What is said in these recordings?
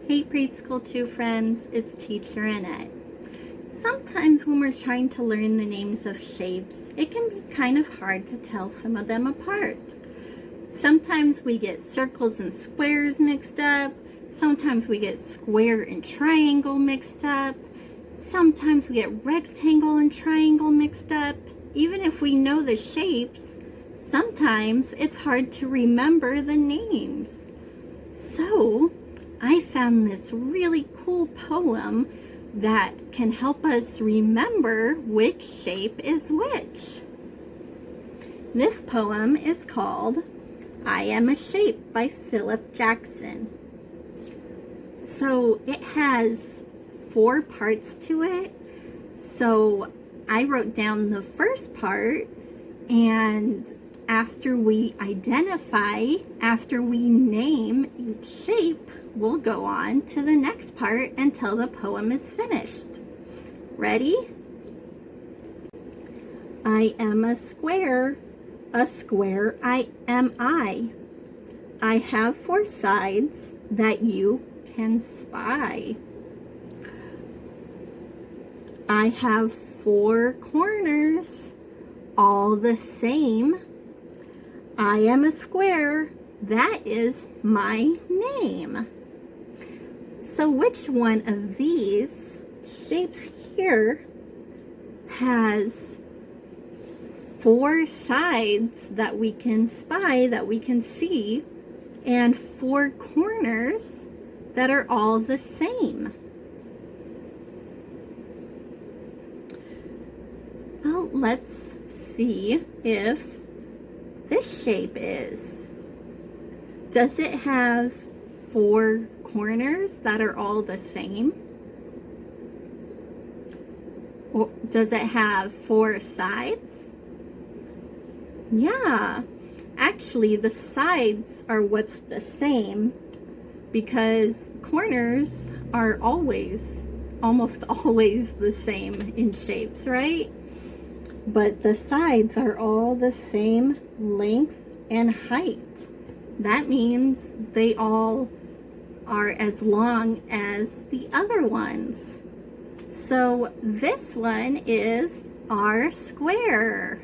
Hey Preschool 2 friends, it's Teacher Annette. Sometimes when we're trying to learn the names of shapes, it can be kind of hard to tell some of them apart. Sometimes we get circles and squares mixed up. Sometimes we get square and triangle mixed up. Sometimes we get rectangle and triangle mixed up. Even if we know the shapes, sometimes it's hard to remember the names. So, I found this really cool poem that can help us remember which shape is which. This poem is called I Am a Shape by Philip Jackman. So it has 4 parts to it. So I wrote down the first part, and after we name each shape, we'll go on to the next part until the poem is finished. Ready? I am a square I am I. I have 4 sides that you can spy. I have 4 corners, all the same. I am a square, that is my name. So which one of these shapes here has 4 sides that we can spy, that we can see, and 4 corners that are all the same? Well, let's see if this shape is. Does it have 4 corners that are all the same? Or does it have 4 sides? Yeah, actually the sides are what's the same, because corners are almost always the same in shapes, right? But the sides are all the same length and height. That means they all are as long as the other ones. So this one is our square.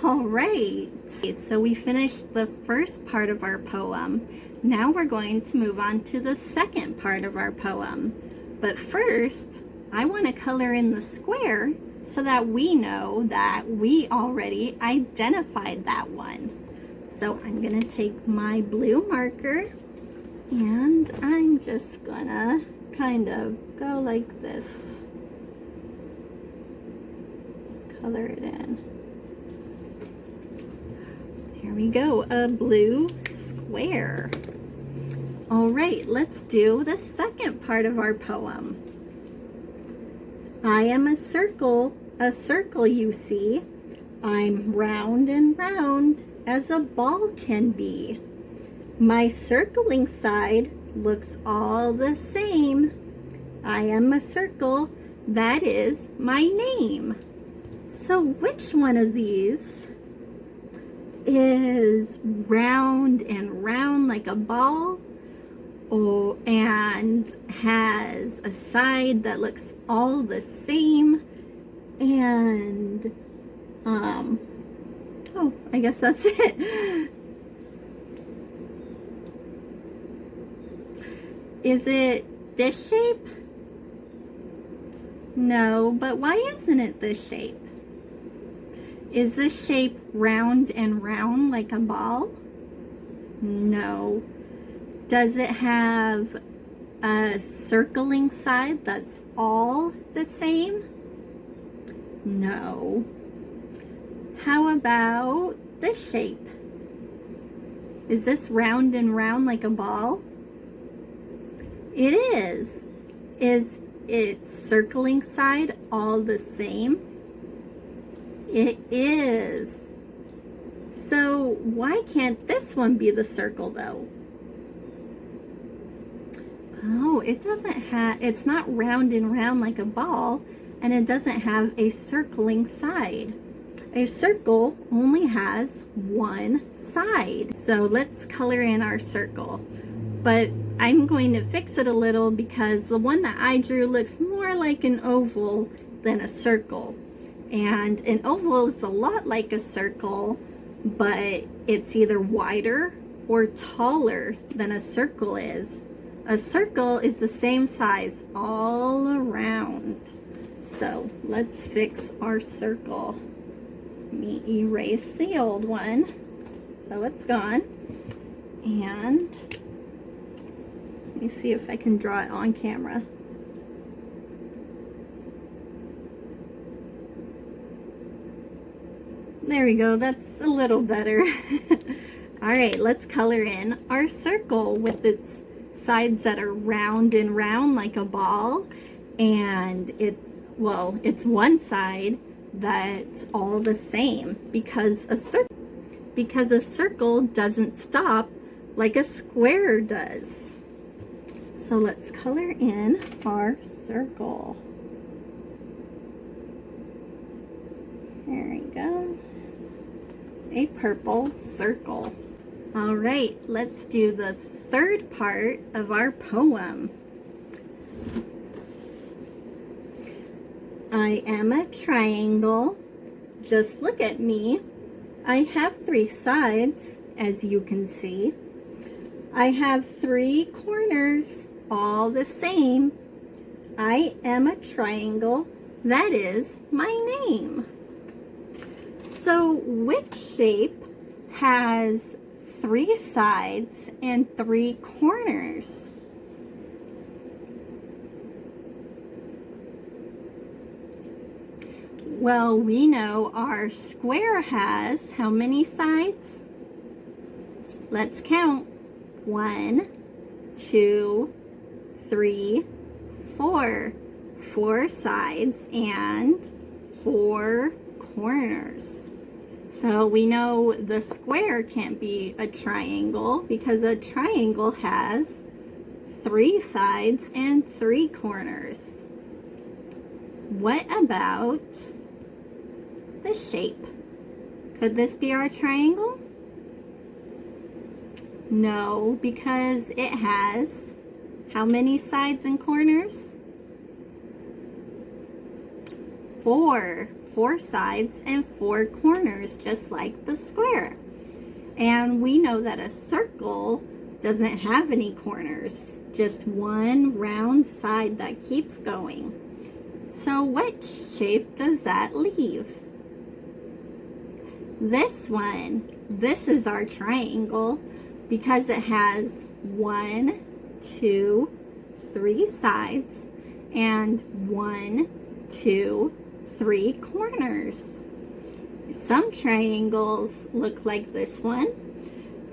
All right, so we finished the first part of our poem. Now we're going to move on to the second part of our poem. But first, I want to color in the square so that we know that we already identified that one. So I'm going to take my blue marker and I'm just gonna kind of go like this. Color it in. Here we go, a blue square. All right, let's do the second part of our poem. I am a circle you see. I'm round and round as a ball can be. My circling side looks all the same. I am a circle, that is my name. So which one of these is round and round like a ball, and has a side that looks all the same, and oh, I guess that's it. Is it this shape? No, but why isn't it this shape? Is this shape round and round like a ball? No. Does it have a circling side that's all the same? No. How about this shape? Is this round and round like a ball? It is. Is its circling side all the same? It is. So why can't this one be the circle though? Oh, it's not round and round like a ball, and it doesn't have a circling side. A circle only has one side. So let's color in our circle. But I'm going to fix it a little because the one that I drew looks more like an oval than a circle. And an oval is a lot like a circle, but it's either wider or taller than a circle is. A circle is the same size all around. So let's fix our circle. Let me erase the old one so it's gone. And let me see if I can draw it on camera. There we go, that's a little better. All right, let's color in our circle with its sides that are round and round like a ball. And it's one side that's all the same because a circle doesn't stop like a square does. So let's color in our circle. There we go. A purple circle. All right, let's do the third part of our poem. I am a triangle. Just look at me. I have 3 sides, as you can see. I have 3 corners, all the same. I am a triangle. That is my name. So which shape has 3 sides and 3 corners? Well, we know our square has how many sides? Let's count. 1, 2, 3, 4. 4 sides and 4 corners. So we know the square can't be a triangle because a triangle has 3 sides and 3 corners. What about the shape? Could this be our triangle? No, because it has how many sides and corners? 4. 4 sides and 4 corners, just like the square. And we know that a circle doesn't have any corners, just one round side that keeps going. So what shape does that leave? This one. This is our triangle because it has 1, 2, 3 sides and 1, 2, 3 corners. Some triangles look like this one.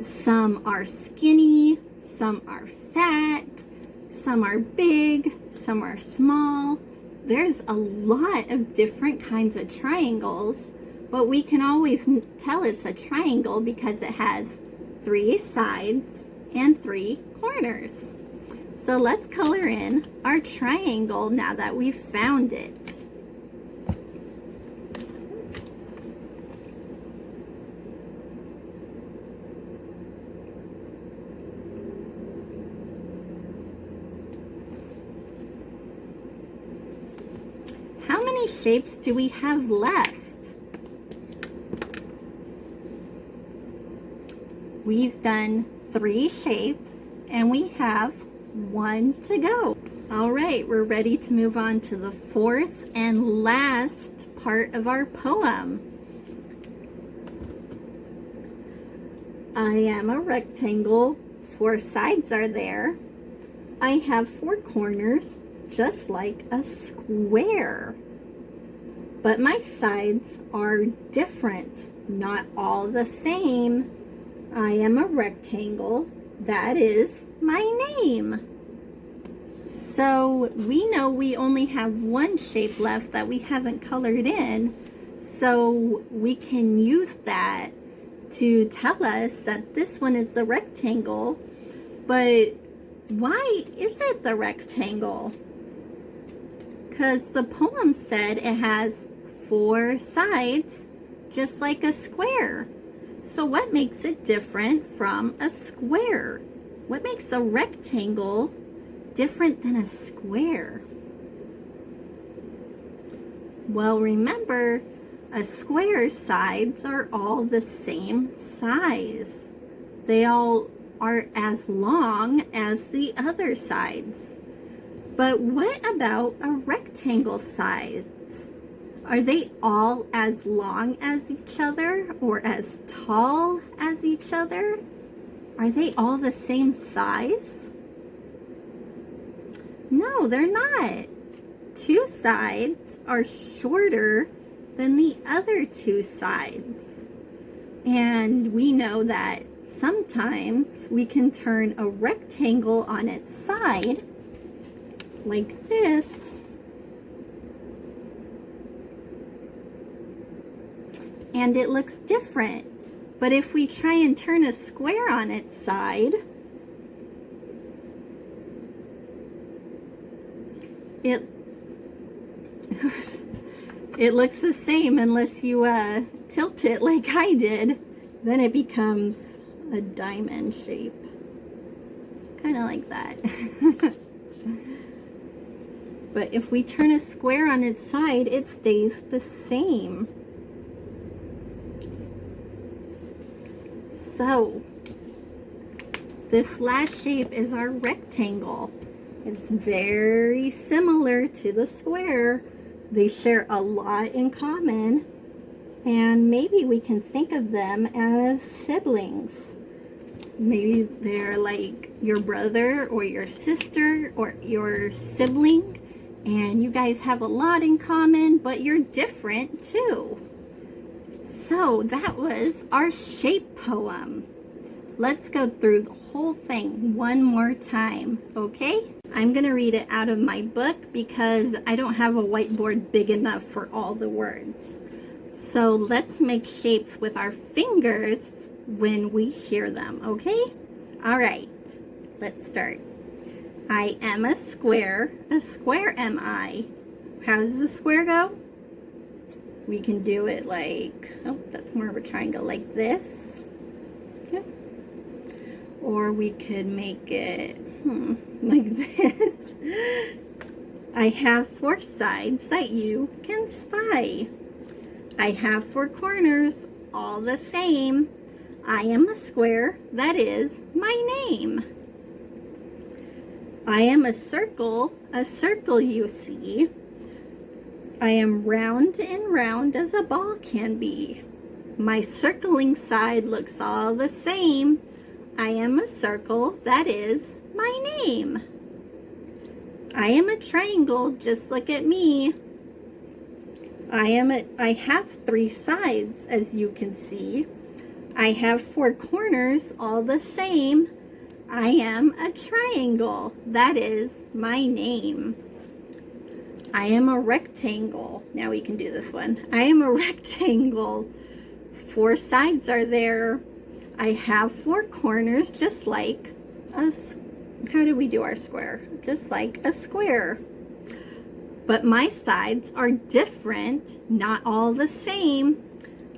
Some are skinny, some are fat, some are big, some are small. There's a lot of different kinds of triangles, but we can always tell it's a triangle because it has 3 sides and 3 corners. So let's color in our triangle now that we've found it. How many shapes do we have left? We've done 3 shapes and we have 1 to go. All right, we're ready to move on to the 4th and last part of our poem. I am a rectangle, 4 sides are there. I have 4 corners, just like a square. But my sides are different, not all the same. I am a rectangle, that is my name. So we know we only have 1 shape left that we haven't colored in, so we can use that to tell us that this one is the rectangle. But why is it the rectangle? Because the poem said it has 4 sides, just like a square. So what makes it different from a square? What makes a rectangle different than a square? Well, remember, a square's sides are all the same size. They all are as long as the other sides. But what about a rectangle sides? Are they all as long as each other or as tall as each other? Are they all the same size? No, they're not. Two sides are shorter than the other two sides. And we know that sometimes we can turn a rectangle on its side like this, and it looks different. But if we try and turn a square on its side, it looks the same unless you tilt it like I did. Then it becomes a diamond shape, kind of like that. But if we turn a square on its side, it stays the same. So this last shape is our rectangle. It's very similar to the square. They share a lot in common, and maybe we can think of them as siblings. Maybe they're like your brother or your sister or your sibling, and you guys have a lot in common, but you're different too. So that was our shape poem. Let's go through the whole thing one more time, okay? I'm gonna read it out of my book because I don't have a whiteboard big enough for all the words. So let's make shapes with our fingers when we hear them, okay? All right, let's start. I am a square am I. How does the square go? We can do it like, oh, that's more of a triangle, like this. Yep. Or we could make it like this. I have 4 sides that you can spy. I have 4 corners, all the same. I am a square, that is my name. I am a circle you see. I am round and round as a ball can be. My circling side looks all the same. I am a circle, that is my name. I am a triangle, just look at me. I have 3 sides, as you can see. I have 4 corners, all the same. I am a triangle, that is my name. I am a rectangle. Now we can do this one. I am a rectangle. 4 sides are there. I have 4 corners, just like how do we do our square? Just like a square. But my sides are different, not all the same.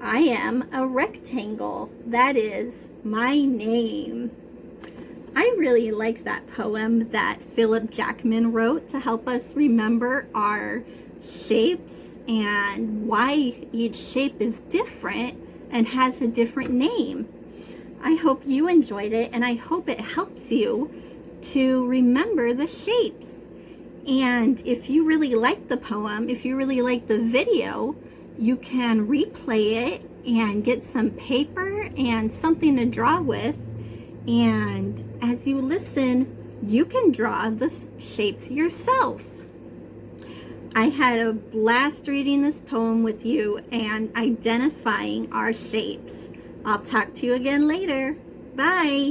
I am a rectangle. That is my name. I really like that poem that Philip Jackman wrote to help us remember our shapes and why each shape is different and has a different name. I hope you enjoyed it, and I hope it helps you to remember the shapes. And if you really like the poem, if you really like the video, you can replay it and get some paper and something to draw with. And as you listen, you can draw the shapes yourself. I had a blast reading this poem with you and identifying our shapes. I'll talk to you again later. Bye.